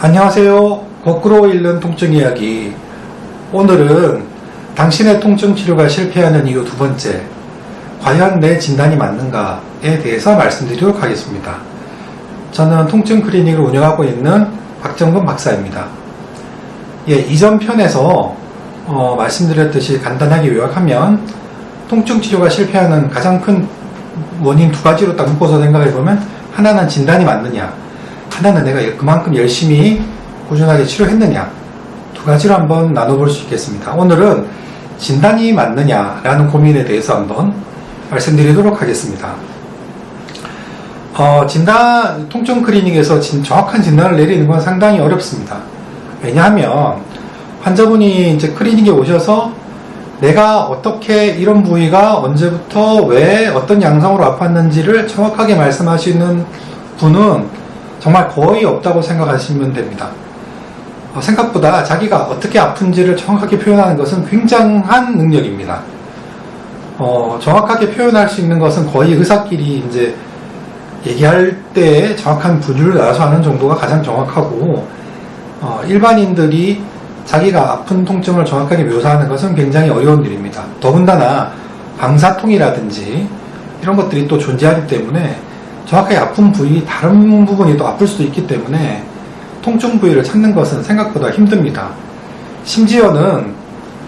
안녕하세요. 거꾸로 읽는 통증 이야기. 오늘은 당신의 통증 치료가 실패하는 이유 두 번째, 과연 내 진단이 맞는가에 대해서 말씀드리도록 하겠습니다. 저는 통증 클리닉을 운영하고 있는 박정근 박사입니다. 이전 편에서 말씀드렸듯이 간단하게 요약하면 통증 치료가 실패하는 가장 큰 원인 두 가지로 딱 묶어서 생각해보면, 하나는 진단이 맞느냐, 하나는 내가 그만큼 열심히 꾸준하게 치료했느냐, 두 가지로 한번 나눠볼 수 있겠습니다. 오늘은 진단이 맞느냐라는 고민에 대해서 한번 말씀드리도록 하겠습니다. 통증 클리닉에서 정확한 진단을 내리는 건 상당히 어렵습니다. 왜냐하면 환자분이 이제 클리닉에 오셔서 내가 어떻게 이런 부위가 언제부터 왜 어떤 양상으로 아팠는지를 정확하게 말씀하시는 분은 정말 거의 없다고 생각하시면 됩니다. 생각보다 자기가 어떻게 아픈지를 정확하게 표현하는 것은 굉장한 능력입니다. 정확하게 표현할 수 있는 것은 거의 의사끼리 이제 얘기할 때 정확한 분류를 나눠서 하는 정도가 가장 정확하고, 일반인들이 자기가 아픈 통증을 정확하게 묘사하는 것은 굉장히 어려운 일입니다. 더군다나 방사통이라든지 이런 것들이 또 존재하기 때문에 정확하게 아픈 부위 다른 부분이 또 아플 수도 있기 때문에 통증 부위를 찾는 것은 생각보다 힘듭니다. 심지어는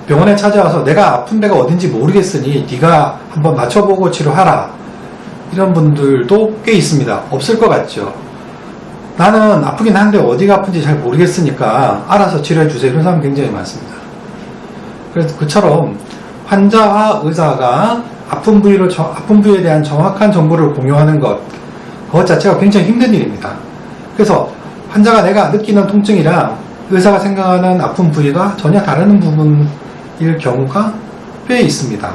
병원에 찾아와서 내가 아픈 데가 어딘지 모르겠으니 네가 한번 맞춰보고 치료하라, 이런 분들도 꽤 있습니다. 없을 것 같죠. 나는 아프긴 한데 어디가 아픈지 잘 모르겠으니까 알아서 치료해 주세요, 이런 사람 굉장히 많습니다. 그래서 그처럼 환자와 의사가 아픈 부위에 대한 정확한 정보를 공유하는 그것 자체가 굉장히 힘든 일입니다. 그래서 환자가 내가 느끼는 통증이랑 의사가 생각하는 아픈 부위가 전혀 다른 부분일 경우가 꽤 있습니다.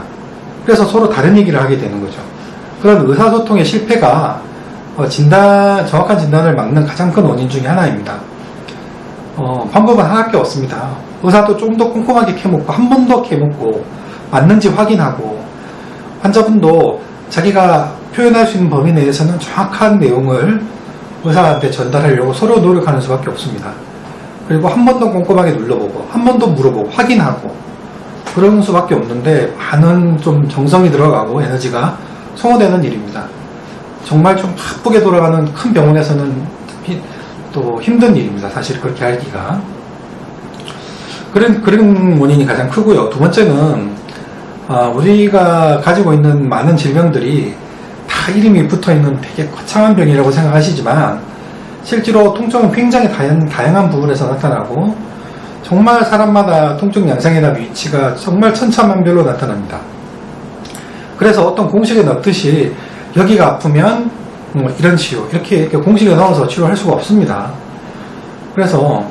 그래서 서로 다른 얘기를 하게 되는 거죠. 그런 의사소통의 실패가 정확한 진단을 막는 가장 큰 원인 중에 하나입니다. 방법은 하나밖에 없습니다. 의사도 좀 더 꼼꼼하게 캐묻고, 한 번 더 캐묻고, 맞는지 확인하고, 환자분도 자기가 표현할 수 있는 범위 내에서는 정확한 내용을 의사한테 전달하려고 서로 노력하는 수밖에 없습니다. 그리고 한 번 더 꼼꼼하게 눌러보고, 한 번 더 물어보고, 확인하고, 그런 수밖에 없는데, 많은 좀 정성이 들어가고 에너지가 소모되는 일입니다. 정말 좀 바쁘게 돌아가는 큰 병원에서는 또 힘든 일입니다. 사실 그렇게 하기가. 그런 원인이 가장 크고요. 두 번째는 우리가 가지고 있는 많은 질병들이 다 이름이 붙어있는 되게 거창한 병이라고 생각하시지만, 실제로 통증은 굉장히 다양한 부분에서 나타나고, 정말 사람마다 통증 양상이나 위치가 정말 천차만별로 나타납니다. 그래서 어떤 공식에 넣듯이 여기가 아프면 이런 치료, 이렇게 공식에 넣어서 치료할 수가 없습니다. 그래서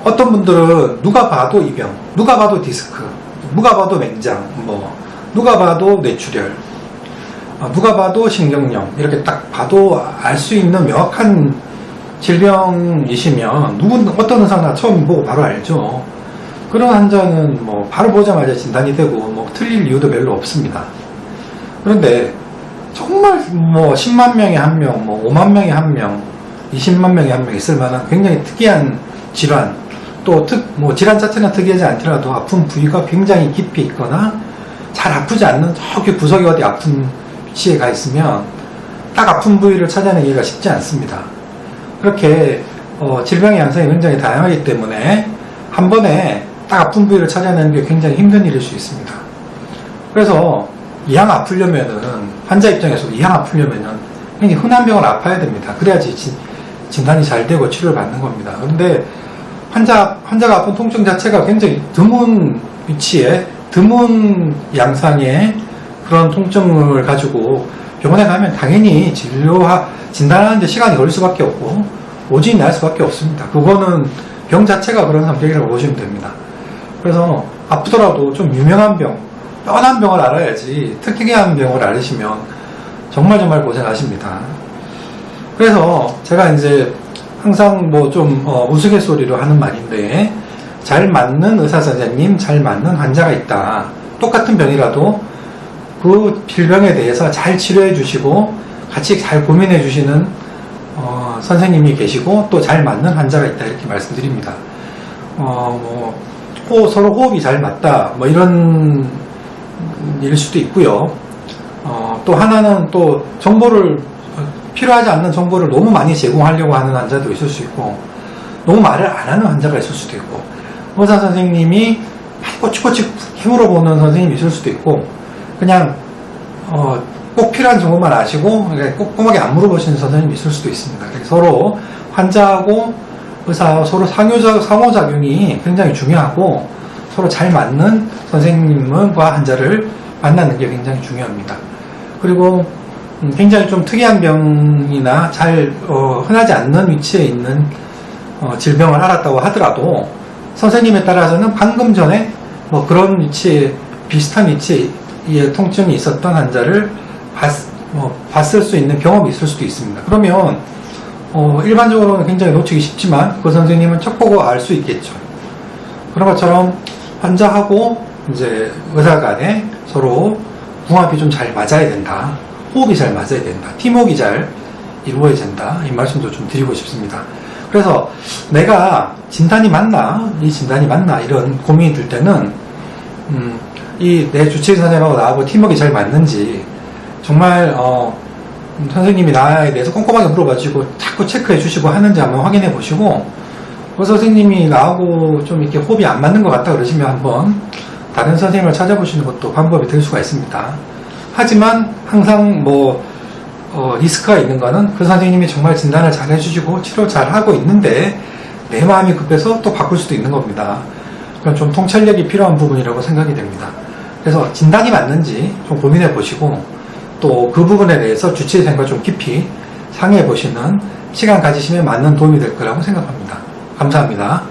어떤 분들은 누가 봐도 이 병, 누가 봐도 디스크, 누가 봐도 맹장, 누가 봐도 뇌출혈, 누가 봐도 신경염, 이렇게 딱 봐도 알 수 있는 명확한 질병이시면 어떤 의사나 처음 보고 바로 알죠. 그런 환자는 바로 보자마자 진단이 되고 틀릴 이유도 별로 없습니다. 그런데 정말 10만 명에 한 명, 5만 명에 한 명, 20만 명에 한 명 있을 만한 굉장히 특이한 질환, 또 질환 자체는 특이하지 않더라도 아픈 부위가 굉장히 깊이 있거나 잘 아프지 않는 저기 구석이 어디 아픈 위치에 가 있으면 딱 아픈 부위를 찾아내기가 쉽지 않습니다. 그렇게 질병의 양상이 굉장히 다양하기 때문에 한 번에 딱 아픈 부위를 찾아내는 게 굉장히 힘든 일일 수 있습니다. 그래서 이왕 아프려면은, 환자 입장에서도 이왕 아프려면은 굉장히 흔한 병을 아파야 됩니다. 그래야지 진단이 잘 되고 치료를 받는 겁니다. 그런데 환자가 아픈 통증 자체가 굉장히 드문 위치에, 드문 양상의 그런 통증을 가지고 병원에 가면 당연히 진단하는데 시간이 걸릴 수밖에 없고 오진이 날 수밖에 없습니다. 그거는 병 자체가 그런 성격이라고 보시면 됩니다. 그래서 아프더라도 좀 유명한 병, 뻔한 병을 알아야지, 특이한 병을 알으시면 정말 고생하십니다. 그래서 제가 이제 항상 좀 우스갯소리로 하는 말인데, 잘 맞는 의사 선생님, 잘 맞는 환자가 있다. 똑같은 병이라도 그 질병에 대해서 잘 치료해 주시고 같이 잘 고민해 주시는 선생님이 계시고 또 잘 맞는 환자가 있다 이렇게 말씀드립니다. 서로 호흡이 잘 맞다 뭐 이런 일 수도 있고요. 또 하나는 또 정보를 필요하지 않는 정보를 너무 많이 제공하려고 하는 환자도 있을 수 있고 너무 말을 안 하는 환자가 있을 수도 있고 의사 선생님이 꼬치꼬치 물어보는 선생님이 있을 수도 있고 그냥 꼭 필요한 정보만 아시고 꼼꼼하게 안 물어보시는 선생님이 있을 수도 있습니다. 서로 환자하고 의사 서로 상호작용이 굉장히 중요하고 서로 잘 맞는 선생님과 환자를 만나는 게 굉장히 중요합니다. 그리고 굉장히 좀 특이한 병이나 잘 흔하지 않는 위치에 있는 질병을 알았다고 하더라도 선생님에 따라서는 방금 전에 뭐 그런 위치에 비슷한 위치에 통증이 있었던 환자를 봤을 수 있는 경험이 있을 수도 있습니다. 그러면 일반적으로는 굉장히 놓치기 쉽지만 그 선생님은 척 보고 알 수 있겠죠. 그런 것처럼 환자하고 이제 의사 간에 서로 궁합이 좀 잘 맞아야 된다. 호흡이 잘 맞아야 된다. 팀워크가 잘 이루어야 된다. 이 말씀도 좀 드리고 싶습니다. 그래서 내가 진단이 맞나? 이 진단이 맞나? 이런 고민이 들 때는 이 내 주치의 선생님하고 나하고 팀워크가 잘 맞는지 정말 선생님이 나에 대해서 꼼꼼하게 물어봐주시고 자꾸 체크해 주시고 하는지 한번 확인해 보시고 그 선생님이 나하고 좀 이렇게 호흡이 안 맞는 것 같다 그러시면 한번 다른 선생님을 찾아보시는 것도 방법이 될 수가 있습니다. 하지만 항상 리스크가 있는 거는 그 선생님이 정말 진단을 잘 해주시고 치료 잘 하고 있는데 내 마음이 급해서 또 바꿀 수도 있는 겁니다. 그건 좀 통찰력이 필요한 부분이라고 생각이 됩니다. 그래서 진단이 맞는지 좀 고민해 보시고 또 그 부분에 대해서 주치의 선생님과 좀 깊이 상의해 보시는 시간 가지시면 맞는 도움이 될 거라고 생각합니다. 감사합니다.